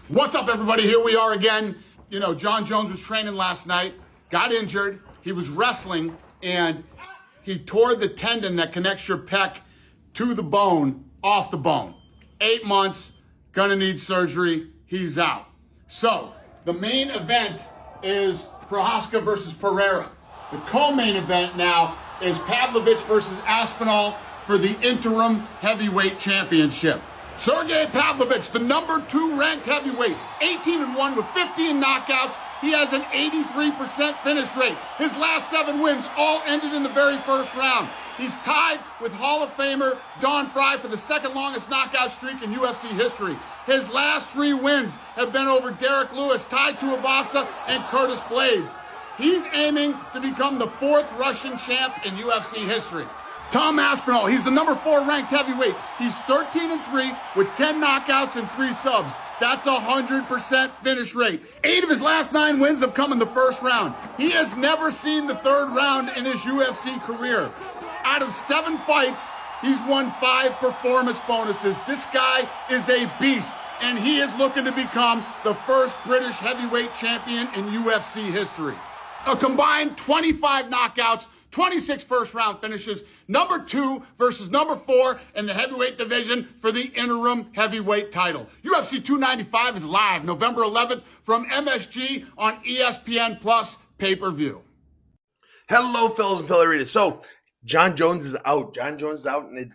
What's up, everybody? Here we are again. You know, Jon Jones was training last night, got injured. He was wrestling, and he tore the tendon that connects your pec to the bone off the bone. 8 months, gonna need surgery. He's out. So, the main event is Prochazka versus Pereira. The co-main event now is Pavlovich versus Aspinall for the interim heavyweight championship. Serge Pavlovich, the number 2 ranked heavyweight, 18-1 with 15 knockouts. He has an 83% finish rate. His last 7 wins all ended in the very first round. He's tied with Hall of Famer Don Frye for the second longest knockout streak in UFC history. His last 3 wins have been over Derek Lewis, Tai Tuivasa, and Curtis Blades. He's aiming to become the 4th Russian champ in UFC history. Tom Aspinall, he's the number 4 ranked heavyweight. He's 13-3 with 10 knockouts and 3 subs. That's 100% finish rate. 8 of his last 9 wins have come in the first round. He has never seen the 3rd round in his UFC career. Out of 7 fights, he's won 5 performance bonuses. This guy is a beast, and he is looking to become the first British heavyweight champion in UFC history. A combined 25 knockouts, 26 first-round finishes, number 2 versus number 4 in the heavyweight division for the interim heavyweight title. UFC 295 is live November 11th from MSG on ESPN Plus pay-per-view. Hello, fellas and felleritas. So, Jon Jones is out. Jon Jones is out, and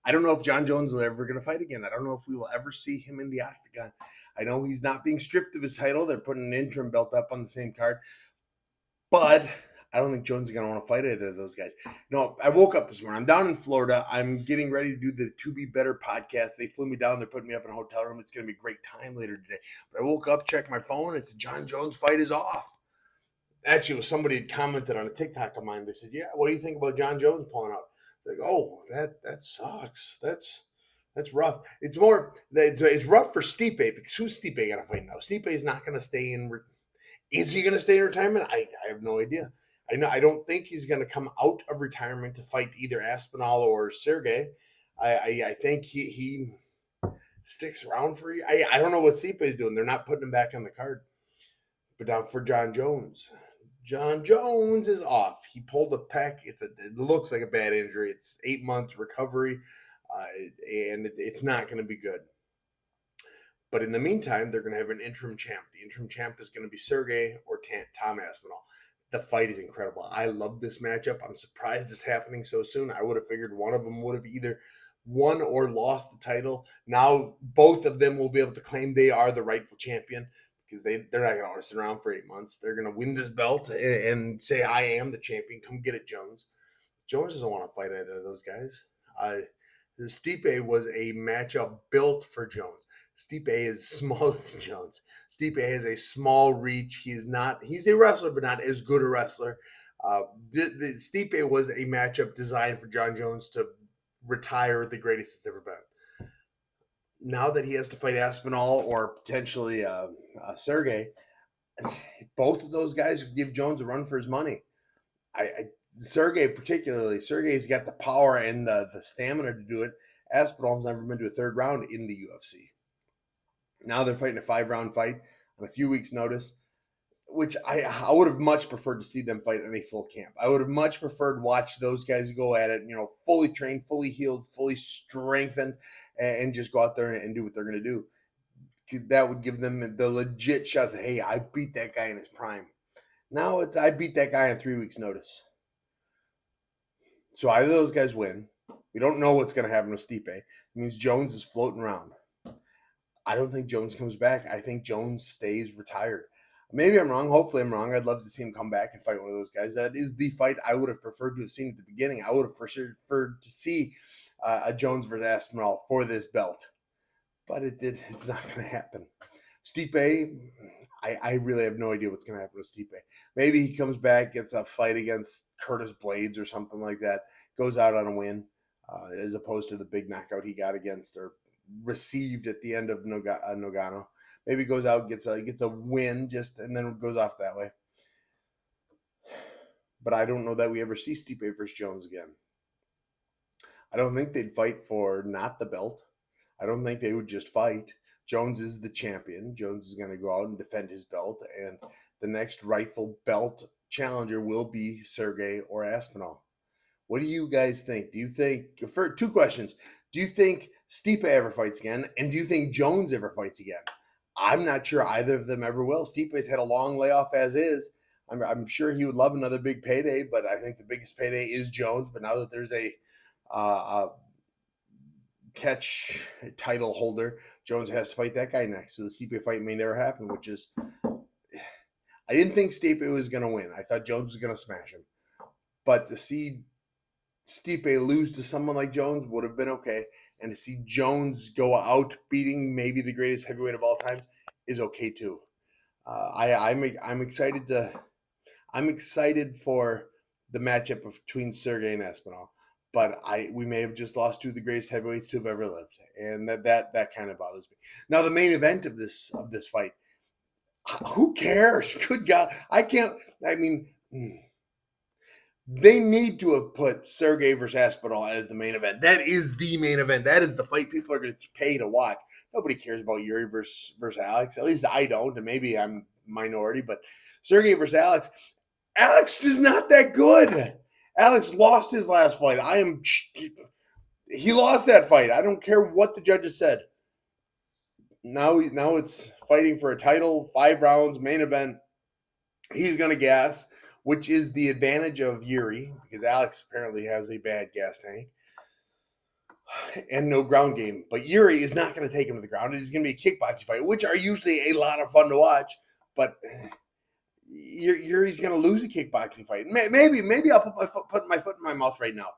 I don't know if Jon Jones is ever going to fight again. I don't know if we will ever see him in the octagon. I know he's not being stripped of his title. They're putting an interim belt up on the same card. But I don't think Jones is going to want to fight either of those guys. No, I woke up this morning. I'm down in Florida. I'm getting ready to do the To Be Better podcast. They flew me down. They're putting me up in a hotel room. It's going to be a great time later today. But I woke up, checked my phone. It's a Jon Jones fight is off. Actually, it was somebody had commented on a TikTok of mine. They said, yeah, what do you think about Jon Jones pulling out? Like, oh, that sucks. That's rough. It's rough for Stipe, because who's Stipe going to fight now? Stipe is not going to stay in. Is he going to stay in retirement? I have no idea. I don't think he's going to come out of retirement to fight either Aspinall or Sergey. I think he sticks around for you. I don't know what Stipe is doing. They're not putting him back on the card. But now for Jon Jones. Jon Jones is off. He pulled a pec. It looks like a bad injury. It's 8-month recovery, and it's not going to be good. But in the meantime, they're going to have an interim champ. The interim champ is going to be Sergey or Tom Aspinall. The fight is incredible. I love this matchup. I'm surprised it's happening so soon. I would have figured one of them would have either won or lost the title. Now both of them will be able to claim they are the rightful champion, because they're not going to sit around for 8 months. They're going to win this belt and say, I am the champion. Come get it, Jones. Jones doesn't want to fight either of those guys. The Stipe was a matchup built for Jones. Stipe is smaller than Jones. Stipe has a small reach. He's a wrestler, but not as good a wrestler. The Stipe was a matchup designed for Jon Jones to retire the greatest it's ever been. Now that he has to fight Aspinall or potentially Sergey, both of those guys give Jones a run for his money. Sergey particularly. Sergey's got the power and the stamina to do it. Aspinall's never been to a 3rd round in the UFC. Now they're fighting a 5-round fight on a few weeks' notice, which I would have much preferred to see them fight in a full camp. I would have much preferred to watch those guys go at it, fully trained, fully healed, fully strengthened, and just go out there and do what they're going to do. That would give them the legit shots of, hey, I beat that guy in his prime. Now it's, I beat that guy on 3 weeks' notice. So either those guys win. We don't know what's going to happen with Stipe. It means Jones is floating around. I don't think Jones comes back. I think Jones stays retired. Maybe I'm wrong. Hopefully I'm wrong. I'd love to see him come back and fight one of those guys. That is the fight I would have preferred to have seen at the beginning. I would have preferred to see a Jones versus Aspinall for this belt. But it's not going to happen. Stipe, I really have no idea what's going to happen with Stipe. Maybe he comes back, gets a fight against Curtis Blades or something like that, goes out on a win, as opposed to the big knockout he got against or received at the end of Nogano. Maybe goes out, gets a win, and then goes off that way. But I don't know that we ever see Stipe versus Jones again. I don't think they'd fight for not the belt. I don't think they would just fight. Jones is the champion. Jones is going to go out and defend his belt, and the next rightful belt challenger will be Sergey or Aspinall. What do you guys think? Do you think, for 2 questions, do you think Stipe ever fights again? And do you think Jones ever fights again? I'm not sure either of them ever will. Stipe's had a long layoff as is. I'm sure he would love another big payday, but I think the biggest payday is Jones. But now that there's a catch title holder, Jones has to fight that guy next. So the Stipe fight may never happen, which is, I didn't think Stipe was going to win. I thought Jones was going to smash him. But to see Stipe lose to someone like Jones would have been okay. And to see Jones go out beating maybe the greatest heavyweight of all time is okay too. I'm excited for the matchup between Sergey and Aspinall. But we may have just lost 2 of the greatest heavyweights to have ever lived, and that kind of bothers me. Now the main event of this fight, who cares? Good God, I can't. I mean, they need to have put Sergey versus Aspinall as the main event. That is the main event. That is the fight people are going to pay to watch. Nobody cares about Jiri versus Alex. At least I don't, and maybe I'm minority. But Sergey versus Alex. Alex is not that good. Alex lost his last fight. He lost that fight. I don't care what the judges said. Now it's fighting for a title, 5 rounds, main event. He's going to gas, which is the advantage of Jiri, because Alex apparently has a bad gas tank and no ground game. But Jiri is not going to take him to the ground. It's going to be a kickboxing fight, which are usually a lot of fun to watch. But Yuri's going to lose a kickboxing fight. Maybe I'll put my foot in my mouth right now.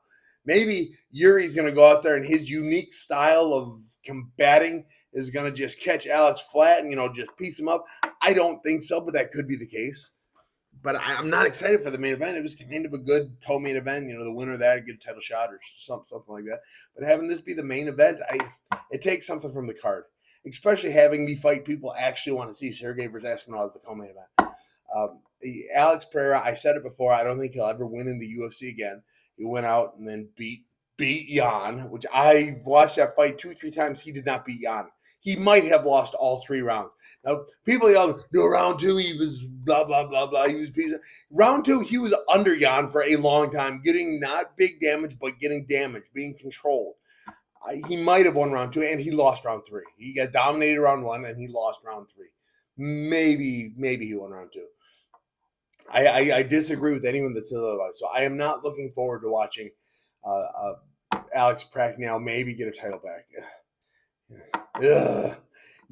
Maybe Yuri's going to go out there and his unique style of combating is going to just catch Alex flat and, just piece him up. I don't think so, but that could be the case. But I'm not excited for the main event. It was kind of a good co-main event. The winner of that, a good title shot or something like that. But having this be the main event, it takes something from the card. Especially having the fight people actually want to see, Sergey versus Aspinall as the co-main event. Alex Pereira, I said it before, I don't think he'll ever win in the UFC again. He went out and then beat Jan, which I watched that fight 2 or 3 times. He did not beat Jan. He might have lost all 3 rounds. Now, people yell, round 2, he was blah, blah, blah, blah. He was piece of. Round 2, he was under Jan for a long time, getting not big damage, but getting damage, being controlled. He might have won round 2, and he lost round 3. He got dominated round 1, and he lost round 3. Maybe he won round 2. I disagree with anyone that says otherwise. So I am not looking forward to watching Alex Prochazka maybe get a title back.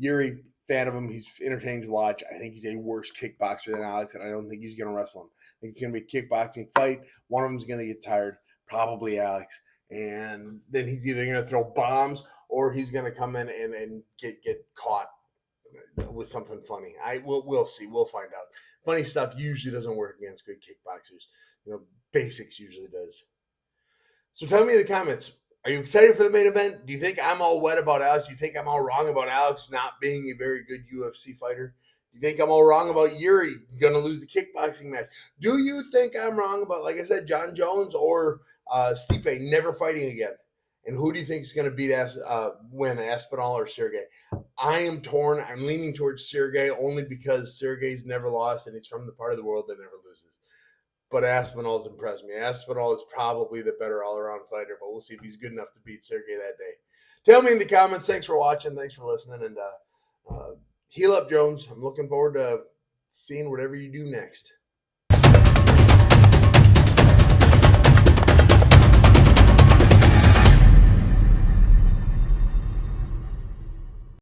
Jiri, fan of him. He's entertaining to watch. I think he's a worse kickboxer than Alex, and I don't think he's going to wrestle him. I think it's going to be a kickboxing fight. One of them's going to get tired, probably Alex, and then he's either going to throw bombs or he's going to come in and get caught with something funny. We'll see. We'll find out. Funny stuff usually doesn't work against good kickboxers. Basics usually does. So tell me in the comments, are you excited for the main event? Do you think I'm all wet about Alex? Do you think I'm all wrong about Alex not being a very good UFC fighter? Do you think I'm all wrong about Jiri going to lose the kickboxing match? Do you think I'm wrong about, like I said, Jon Jones or Stipe never fighting again? And who do you think is going to win, Aspinall or Sergey? I am torn. I'm leaning towards Sergey only because Sergey's never lost and he's from the part of the world that never loses. But Aspinall's impressed me. Aspinall is probably the better all-around fighter, but we'll see if he's good enough to beat Sergey that day. Tell me in the comments. Thanks for watching. Thanks for listening. And heal up, Jones. I'm looking forward to seeing whatever you do next.